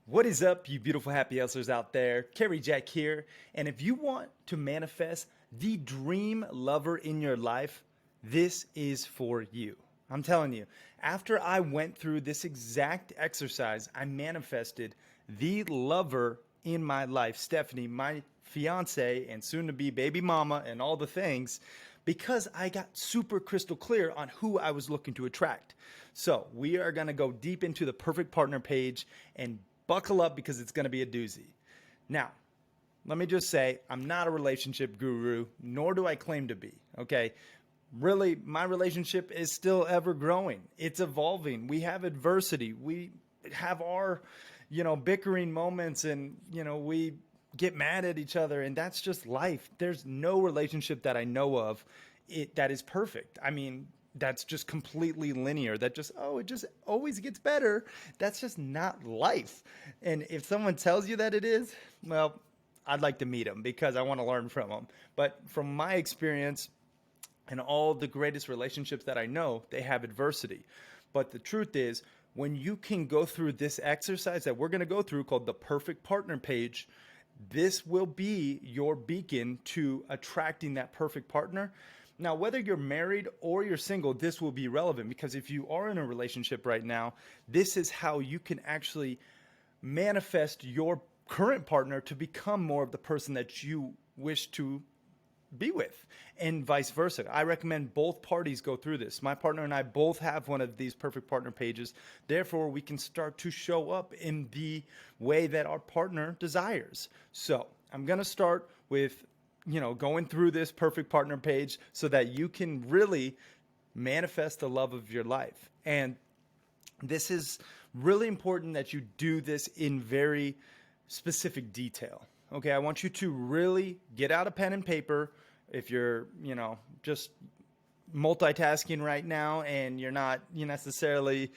What is up, you beautiful happy hustlers out there? Kerry Jack here. And if you want to manifest the dream lover in your life, this is for you. I'm telling you, after I went through this exact exercise, I manifested the lover in my life, Stephanie, my fiance and soon to be baby mama, and all the things, because I got super crystal clear on who I was looking to attract. So, we are going to go deep into the perfect partner page and buckle up because it's going to be a doozy. Now, let me just say, I'm not a relationship guru, nor do I claim to be, okay? Really, my relationship is still ever growing. It's evolving. We have adversity. We have our, bickering moments, and, we get mad at each other, and that's just life. There's no relationship that I know of that is perfect. I mean, that's just completely linear. That just, it just always gets better. That's just not life. And if someone tells you that it is, well, I'd like to meet them because I want to learn from them. But from my experience, and all the greatest relationships that I know, they have adversity. But the truth is, when you can go through this exercise that we're going to go through called the perfect partner page, this will be your beacon to attracting that perfect partner. Now, whether you're married or you're single, this will be relevant because if you are in a relationship right now, this is how you can actually manifest your current partner to become more of the person that you wish to be with, and vice versa. I recommend both parties go through this. My partner and I both have one of these perfect partner pages. Therefore, we can start to show up in the way that our partner desires. So I'm going to start with, going through this perfect partner page so that you can really manifest the love of your life. And this is really important that you do this in very specific detail. Okay, I want you to really get out a pen and paper. If you're, just multitasking right now and you're not necessarily,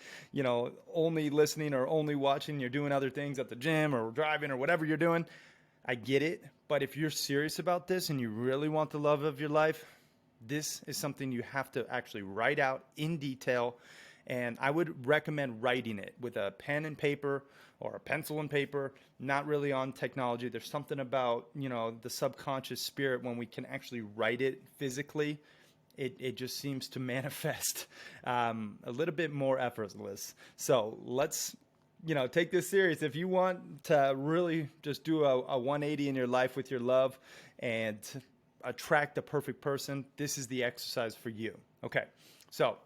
only listening or only watching, you're doing other things at the gym or driving or whatever you're doing, I get it. But if you're serious about this and you really want the love of your life, this is something you have to actually write out in detail. And I would recommend writing it with a pen and paper or a pencil and paper, not really on technology. There's something about, the subconscious spirit when we can actually write it physically. It just seems to manifest a little bit more effortless. So let's, take this serious. If you want to really just do a 180 in your life with your love and attract the perfect person, this is the exercise for you. Okay, so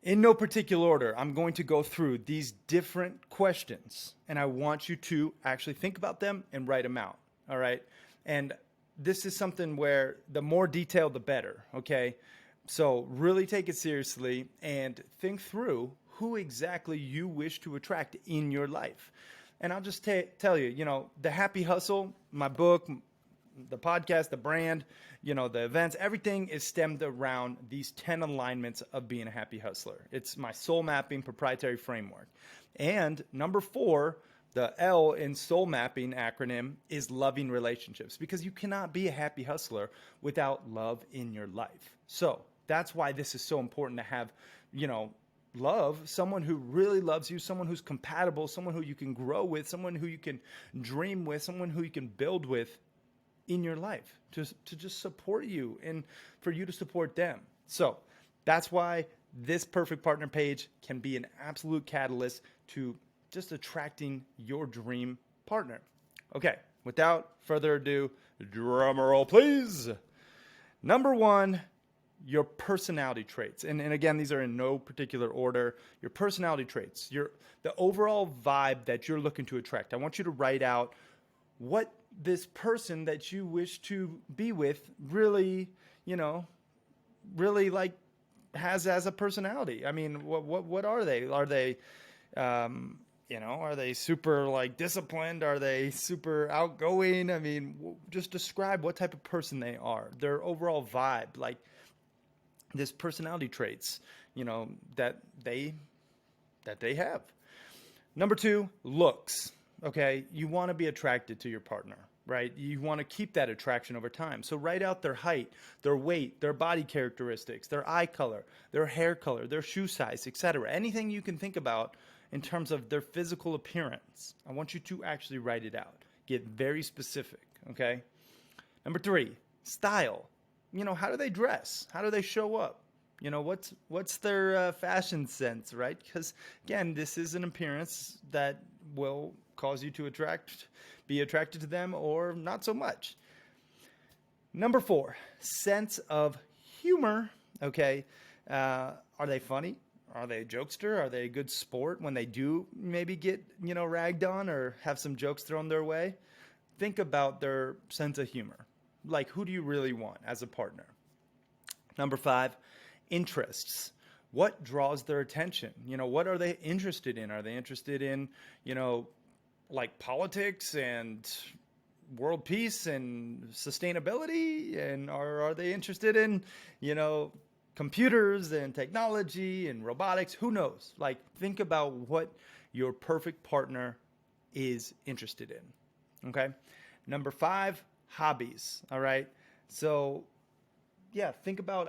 in no particular order, I'm going to go through these different questions, and I want you to actually think about them and write them out, all right? And this is something where the more detailed, the better, okay? So really take it seriously and think through who exactly you wish to attract in your life. And I'll just tell you, The Happy Hustle, my book, the podcast, the brand, the events, everything is stemmed around these 10 alignments of being a happy hustler. It's my soul mapping proprietary framework. And number 4, the L in soul mapping acronym is loving relationships, because you cannot be a happy hustler without love in your life. So that's why this is so important to have, love, someone who really loves you, someone who's compatible, someone who you can grow with, someone who you can dream with, someone who you can build with in your life to just support you and for you to support them. So that's why this perfect partner page can be an absolute catalyst to just attracting your dream partner. Okay, without further ado, drum roll please. Number 1, your personality traits. And again, these are in no particular order. Your personality traits, the overall vibe that you're looking to attract. I want you to write out what this person that you wish to be with really, really like has as a personality. I mean, what are they? Are they, are they super like disciplined? Are they super outgoing? I mean, just describe what type of person they are, their overall vibe, like this personality traits, that they have. Number 2, looks. Okay, you want to be attracted to your partner, right? You want to keep that attraction over time. So write out their height, their weight, their body characteristics, their eye color, their hair color, their shoe size, etc. Anything you can think about in terms of their physical appearance. I want you to actually write it out. Get very specific, okay? Number 3, style. How do they dress? How do they show up? What's their fashion sense, right? Because again, this is an appearance that will cause you to be attracted to them or not so much. Number 4, sense of humor. Okay, are they funny? Are they a jokester? Are they a good sport when they do maybe get ragged on or have some jokes thrown their way? Think about their sense of humor. Like, who do you really want as a partner? Number 5, interests. What draws their attention? What are they interested in? Are they interested in, like politics and world peace and sustainability? And are they interested in, computers and technology and robotics? Who knows? Like, think about what your perfect partner is interested in. Okay. Number 5, hobbies. All right. So yeah, think about,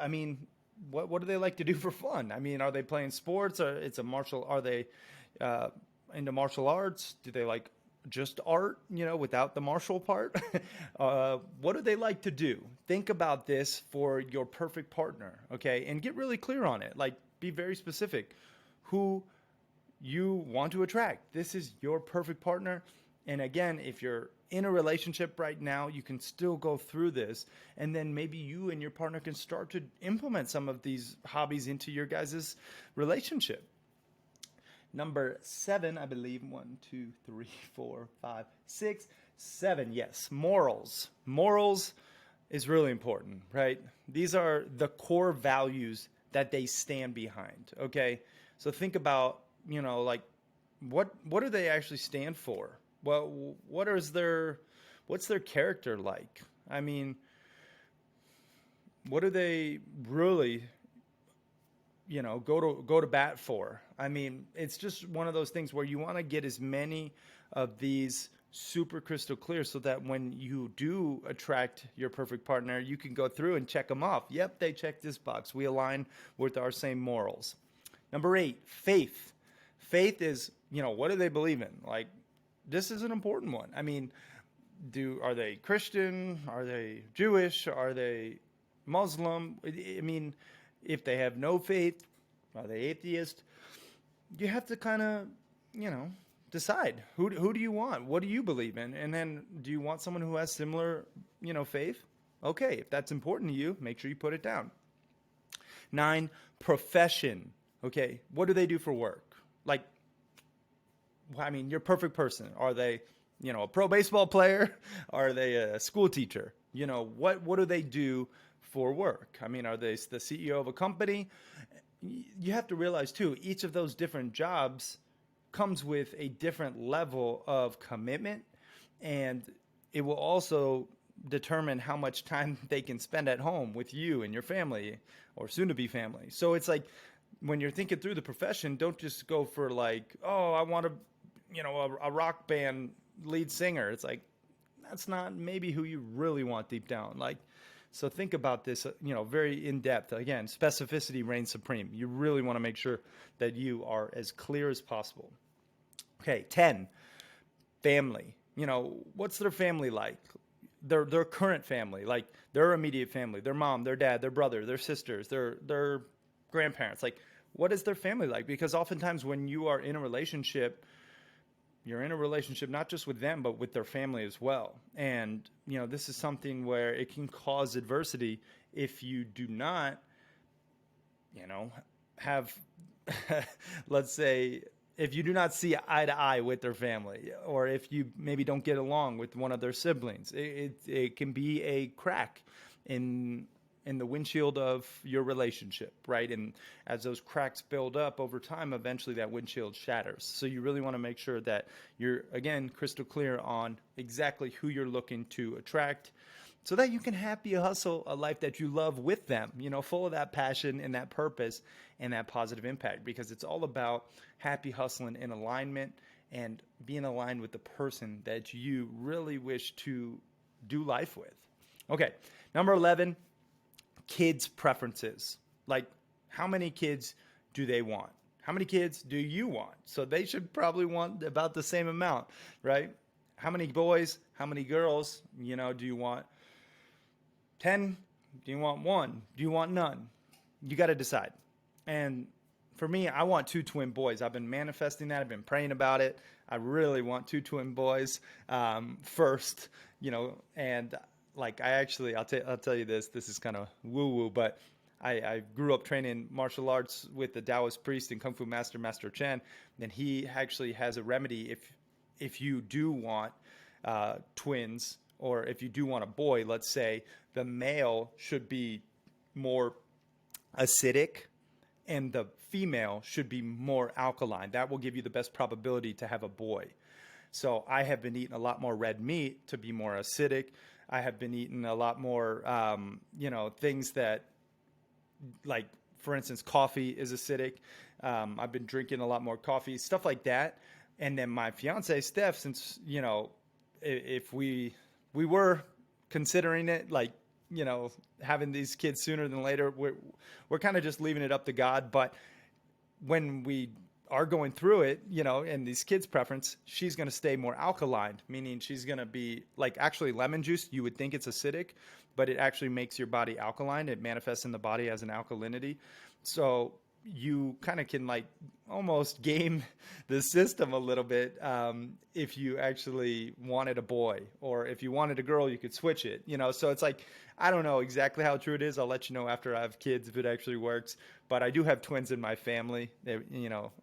what do they like to do for fun? Are they playing sports, or are they into martial arts? Do they like just art, without the martial part? What do they like to do? Think about this for your perfect partner, okay? And get really clear on it. Like, be very specific. Who you want to attract. This is your perfect partner. And again, if you're in a relationship right now, you can still go through this, and then maybe you and your partner can start to implement some of these hobbies into your guys' relationship. Number 7, I believe, 1, 2, 3, 4, 5, 6, 7. Yes, morals. Morals is really important, right? These are the core values that they stand behind, okay? So think about, like, what do they actually stand for? Well, what's their character like? What do they really, go to bat for? It's just one of those things where you want to get as many of these super crystal clear so that when you do attract your perfect partner, you can go through and check them off. Yep, they check this box. We align with our same morals. Number 8, faith. Faith is, what do they believe in? Like, this is an important one. Are they Christian? Are they Jewish? Are they Muslim? If they have no faith, are they atheist? You have to kind of, decide who do you want? What do you believe in? And then, do you want someone who has similar, faith? Okay, if that's important to you, make sure you put it down. 9, profession. Okay, what do they do for work? Like, your perfect person. Are they, a pro baseball player? Are they a school teacher? What do they do for work? Are they the CEO of a company? You have to realize too, each of those different jobs comes with a different level of commitment, and it will also determine how much time they can spend at home with you and your family, or soon to be family. So it's like, when you're thinking through the profession, don't just go for like, oh, I want to, a rock band lead singer. It's like, that's not maybe who you really want deep down. Like, so think about this, very in depth. Again, specificity reigns supreme. You really want to make sure that you are as clear as possible. Okay, 10, family. What's their family like? Their current family, like their immediate family, their mom, their dad, their brother, their sisters, their grandparents. Like, what is their family like? Because oftentimes when you are in a relationship, you're in a relationship not just with them, but with their family as well. And, this is something where it can cause adversity if you do not, have, let's say, if you do not see eye to eye with their family, or if you maybe don't get along with one of their siblings, it can be a crack in the windshield of your relationship, right? And as those cracks build up over time, eventually that windshield shatters. So you really want to make sure that you're, again, crystal clear on exactly who you're looking to attract, so that you can happy hustle a life that you love with them, full of that passion and that purpose and that positive impact, because it's all about happy hustling in alignment and being aligned with the person that you really wish to do life with. Okay, number 11, kids' preferences. Like, how many kids do they want? How many kids do you want? So they should probably want about the same amount, right? How many boys, how many girls, do you want? 10? Do you want one? Do you want none? You got to decide. And for me, I want two twin boys. I've been manifesting that. I've been praying about it. I really want two twin boys first, and like I'll tell you this. This is kind of woo woo, but I grew up training martial arts with the Taoist priest and Kung Fu master, Master Chen, and he actually has a remedy if you do want twins, or if you do want a boy. Let's say the male should be more acidic and the female should be more alkaline. That will give you the best probability to have a boy. So I have been eating a lot more red meat to be more acidic. I have been eating a lot more, things that, like, for instance, coffee is acidic. I've been drinking a lot more coffee, stuff like that. And then my fiance, Steph, since, if we were considering it, like, having these kids sooner than later, we're kind of just leaving it up to God. But when we are going through it, and these kids' preference, she's going to stay more alkaline, meaning she's going to be like, actually lemon juice, you would think it's acidic, but it actually makes your body alkaline. It manifests in the body as an alkalinity. So you kind of can like almost game the system a little bit if you actually wanted a boy, or if you wanted a girl, you could switch it, so it's like, I don't know exactly how true it is. I'll let you know after I have kids if it actually works, but I do have twins in my family. It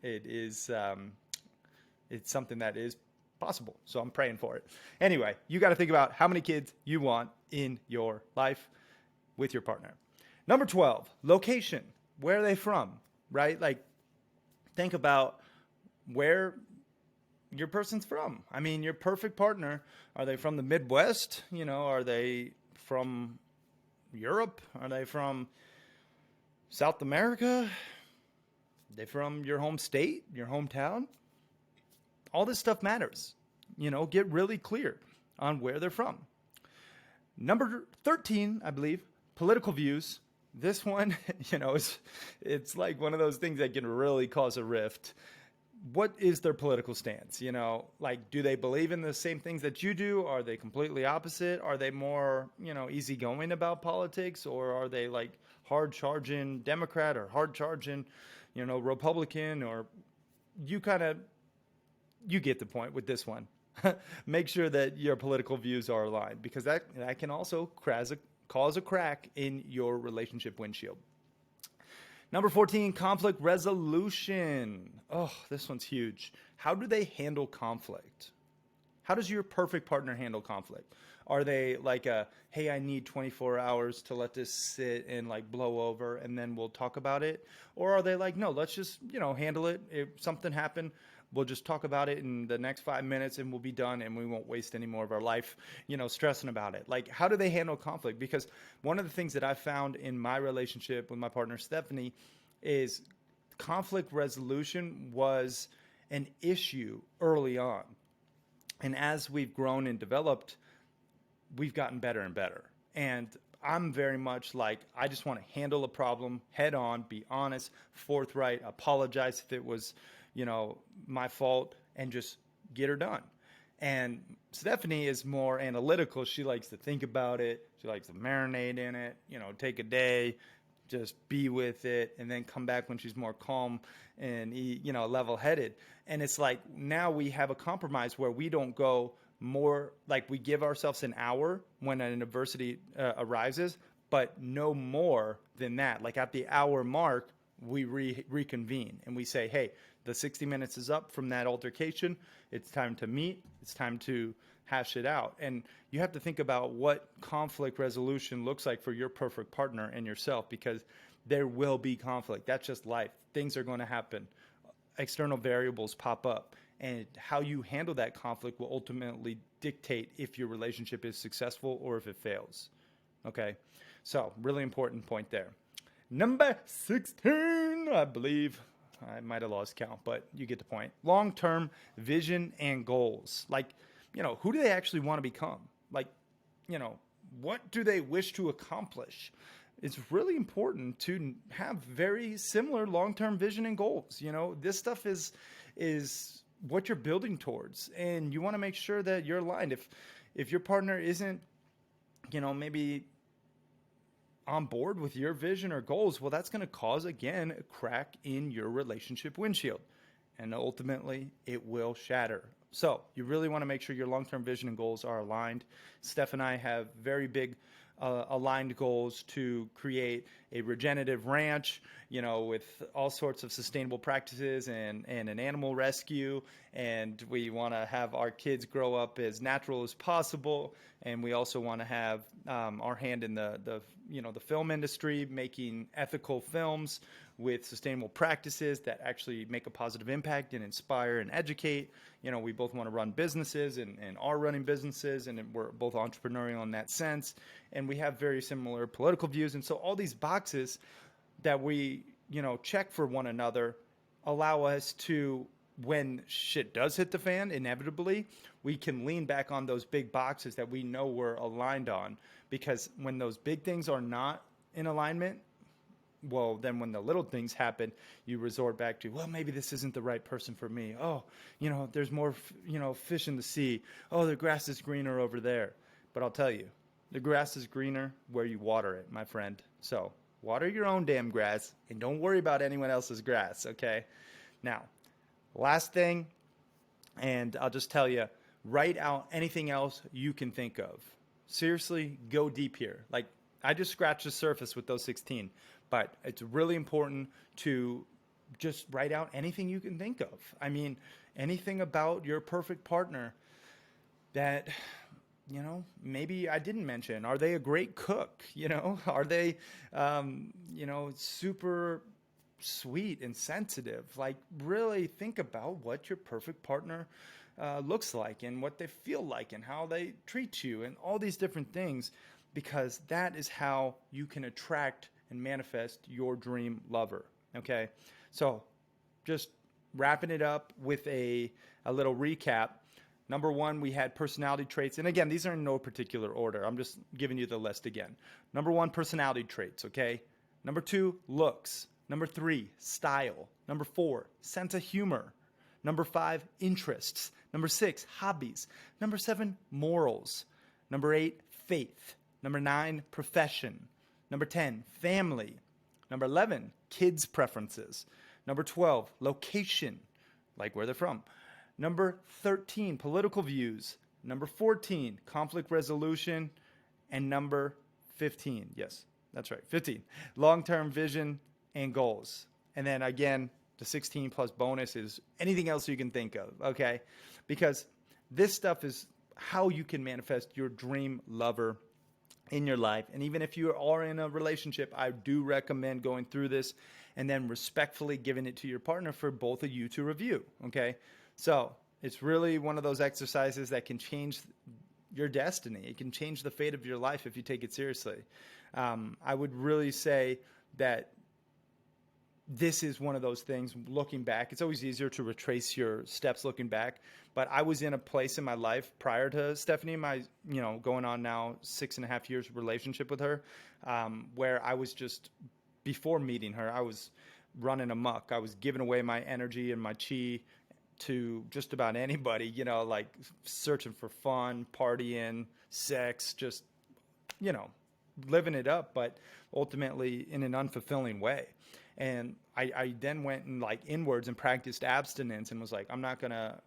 is it's something that is possible, so I'm praying for it. Anyway, you got to think about how many kids you want in your life with your partner. Number 12, location. Where are they from? Right? Like, think about where your person's from. I mean, your perfect partner, are they from the Midwest? Are they from Europe? Are they from South America? Are they from your home state, your hometown? All this stuff matters. Get really clear on where they're from. Number 13, I believe, political views. This one, it's like one of those things that can really cause a rift. What is their political stance? Like, do they believe in the same things that you do? Are they completely opposite? Are they more, easygoing about politics? Or are they like hard charging Democrat or hard charging, Republican? Or you get the point with this one. Make sure that your political views are aligned, because that can also cause a crack in your relationship windshield. Number 14, conflict resolution. Oh, this one's huge. How do they handle conflict? How does your perfect partner handle conflict? Are they like hey, I need 24 hours to let this sit and like blow over and then we'll talk about it? Or are they like, no, let's just, handle it. If something happened, we'll just talk about it in the next 5 minutes and we'll be done, and we won't waste any more of our life, stressing about it. Like, how do they handle conflict? Because one of the things that I found in my relationship with my partner, Stephanie, is conflict resolution was an issue early on. And as we've grown and developed, we've gotten better and better. And I'm very much like, I just want to handle a problem head on, be honest, forthright, apologize if it was, my fault, and just get her done. And Stephanie is more analytical. She likes to think about it. She likes to marinate in it, take a day, just be with it, and then come back when she's more calm and, level-headed. And it's like, now we have a compromise where we don't go more, like, we give ourselves an hour when an adversity arises, but no more than that. Like, at the hour mark, we reconvene and we say, hey, the 60 minutes is up from that altercation. It's time to meet. It's time to hash it out. And you have to think about what conflict resolution looks like for your perfect partner and yourself, because there will be conflict. That's just life. Things are going to happen. External variables pop up. And how you handle that conflict will ultimately dictate if your relationship is successful or if it fails. Okay? So, really important point there. Number 16, I believe. I might have lost count, but you get the point. Long-term vision and goals. Like, who do they actually want to become? Like, what do they wish to accomplish? it's really important to have very similar long-term vision and goals. This stuff is what you're building towards, and you want to make sure that you're aligned. If your partner isn't, maybe on board with your vision or goals, well, that's going to cause, again, a crack in your relationship windshield. And ultimately, it will shatter. So you really want to make sure your long-term vision and goals are aligned. Steph and I have very big aligned goals to create a regenerative ranch, with all sorts of sustainable practices and an animal rescue. And we want to have our kids grow up as natural as possible. And we also want to have our hand in the film industry, making ethical films with sustainable practices that actually make a positive impact and inspire and educate. We both want to run businesses and are running businesses, and we're both entrepreneurial in that sense. And we have very similar political views. And so all these boxes that we, check for one another allow us to, when shit does hit the fan, inevitably, we can lean back on those big boxes that we know we're aligned on. Because when those big things are not in alignment, well, then when the little things happen, you resort back to, well, maybe this isn't the right person for me. Oh, there's more, fish in the sea. Oh, the grass is greener over there. But I'll tell you, the grass is greener where you water it, my friend. So water your own damn grass and don't worry about anyone else's grass, okay? Now, last thing, and I'll just tell you, write out anything else you can think of. Seriously, go deep here. Like, I just scratched the surface with those 16, but it's really important to just write out anything you can think of. I mean, anything about your perfect partner that, maybe I didn't mention. Are they a great cook? Are they, super sweet and sensitive? Like, really think about what your perfect partner looks like and what they feel like and how they treat you and all these different things, because that is how you can attract and manifest your dream lover. Okay, so just wrapping it up with a little recap. Number one, we had personality traits. And again, these are in no particular order. I'm just giving you the list again. Number one, personality traits, okay? Number two, looks. Number three, style. Number four, sense of humor. Number five, interests. Number six, hobbies. Number seven, morals. Number eight, faith. Number nine, profession. Number 10, family. Number 11, kids' preferences. Number 12, location, like where they're from. Number 13, political views. Number 14, conflict resolution. And number 15, yes, that's right, 15, long-term vision and goals. And then again, the 16 plus bonus is anything else you can think of, okay? Because this stuff is how you can manifest your dream lover in your life. And even if you are in a relationship, I do recommend going through this and then respectfully giving it to your partner for both of you to review, okay? So it's really one of those exercises that can change your destiny. It can change the fate of your life if you take it seriously. I would really say that this is one of those things, looking back, it's always easier to retrace your steps looking back. But I was in a place in my life prior to Stephanie, my, going on now 6.5 years relationship with her, where I was just, before meeting her, I was running amok. I was giving away my energy and my chi to just about anybody, like searching for fun, partying, sex, just, living it up, but ultimately in an unfulfilling way. And I then went and like inwards and practiced abstinence and was like, I'm not gonna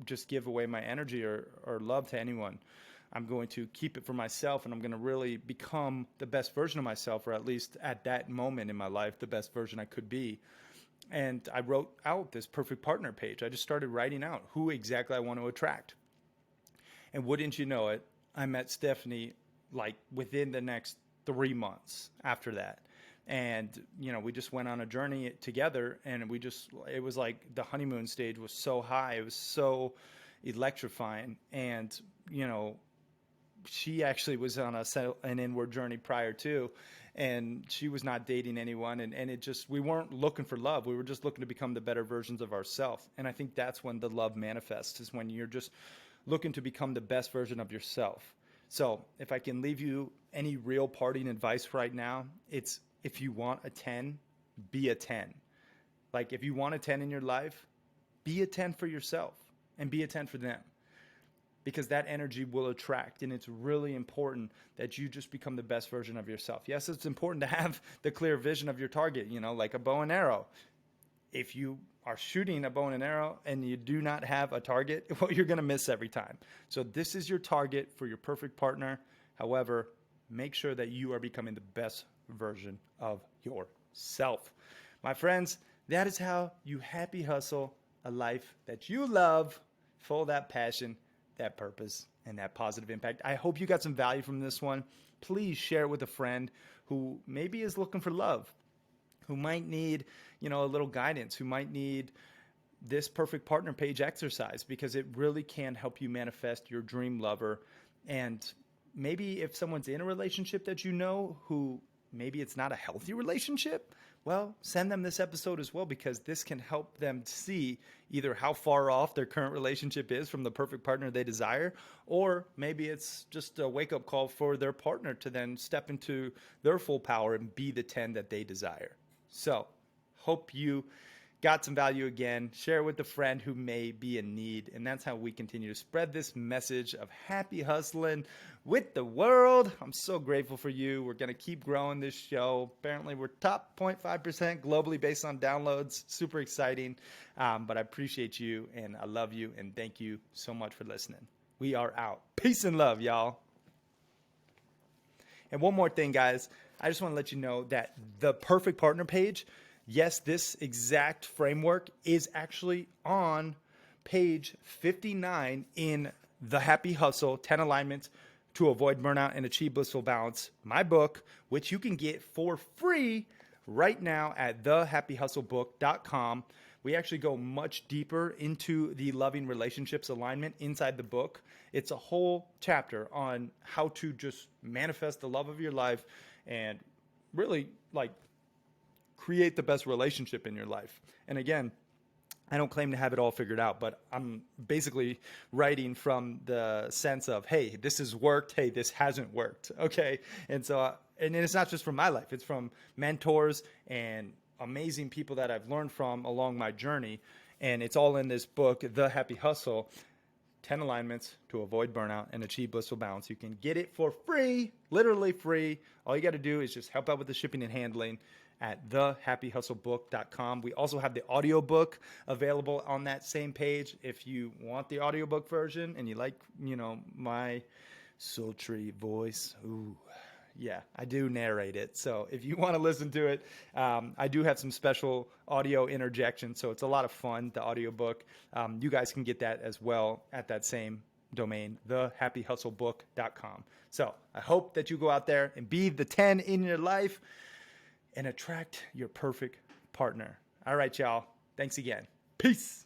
just give away my energy or love to anyone. I'm going to keep it for myself, and I'm going to really become the best version of myself, or at least at that moment in my life, the best version I could be. And I wrote out this perfect partner page. I just started writing out who exactly I want to attract. And wouldn't you know it, I met Stephanie like within the next 3 months after that. And, we just went on a journey together, and it was like the honeymoon stage was so high. It was so electrifying. And, she actually was on an inward journey prior to, and she was not dating anyone. And it just, we weren't looking for love. We were just looking to become the better versions of ourselves. And I think that's when the love manifests, is when you're just looking to become the best version of yourself. So if I can leave you any real parting advice right now, it's if you want a 10, be a 10. Like if you want a 10 in your life, be a 10 for yourself and be a 10 for them, because that energy will attract. And it's really important that you just become the best version of yourself. Yes, it's important to have the clear vision of your target, like a bow and arrow. If you are shooting a bow and arrow and you do not have a target, well, you're going to miss every time. So this is your target for your perfect partner. However, make sure that you are becoming the best version of yourself. My friends, that is how you happy hustle a life that you love, full of that passion, that purpose, and that positive impact. I hope you got some value from this one. Please share it with a friend who maybe is looking for love, who might need, a little guidance, who might need this perfect partner page exercise, because it really can help you manifest your dream lover. And maybe if someone's in a relationship that who maybe it's not a healthy relationship, well, send them this episode as well, because this can help them see either how far off their current relationship is from the perfect partner they desire, or maybe it's just a wake-up call for their partner to then step into their full power and be the 10 that they desire. So, hope you got some value again. Share it with a friend who may be in need. And that's how we continue to spread this message of happy hustling with the world. I'm so grateful for you. We're going to keep growing this show. Apparently, we're top 0.5% globally based on downloads. Super exciting. But I appreciate you and I love you. And thank you so much for listening. We are out. Peace and love, y'all. And one more thing, guys. I just want to let you know that the perfect partner page, yes, this exact framework is actually on page 59 in The Happy Hustle, 10 Alignments to Avoid Burnout and Achieve Blissful Balance, my book, which you can get for free right now at thehappyhustlebook.com. We actually go much deeper into the loving relationships alignment inside the book. It's a whole chapter on how to just manifest the love of your life and really create the best relationship in your life. And again, I don't claim to have it all figured out, but I'm basically writing from the sense of, hey, this has worked. Hey, this hasn't worked. Okay. And so, and it's not just from my life. It's from mentors and amazing people that I've learned from along my journey. And it's all in this book, The Happy Hustle, 10 Alignments to Avoid Burnout and Achieve Blissful Balance. You can get it for free, literally free. All you got to do is just help out with the shipping and handling at thehappyhustlebook.com. We also have the audiobook available on that same page. If you want the audiobook version and you like, my sultry voice, ooh, yeah, I do narrate it. So if you want to listen to it, I do have some special audio interjections. So it's a lot of fun, the audiobook. You guys can get that as well at that same domain, thehappyhustlebook.com. So I hope that you go out there and be the 10 in your life and attract your perfect partner. All right, y'all. Thanks again. Peace.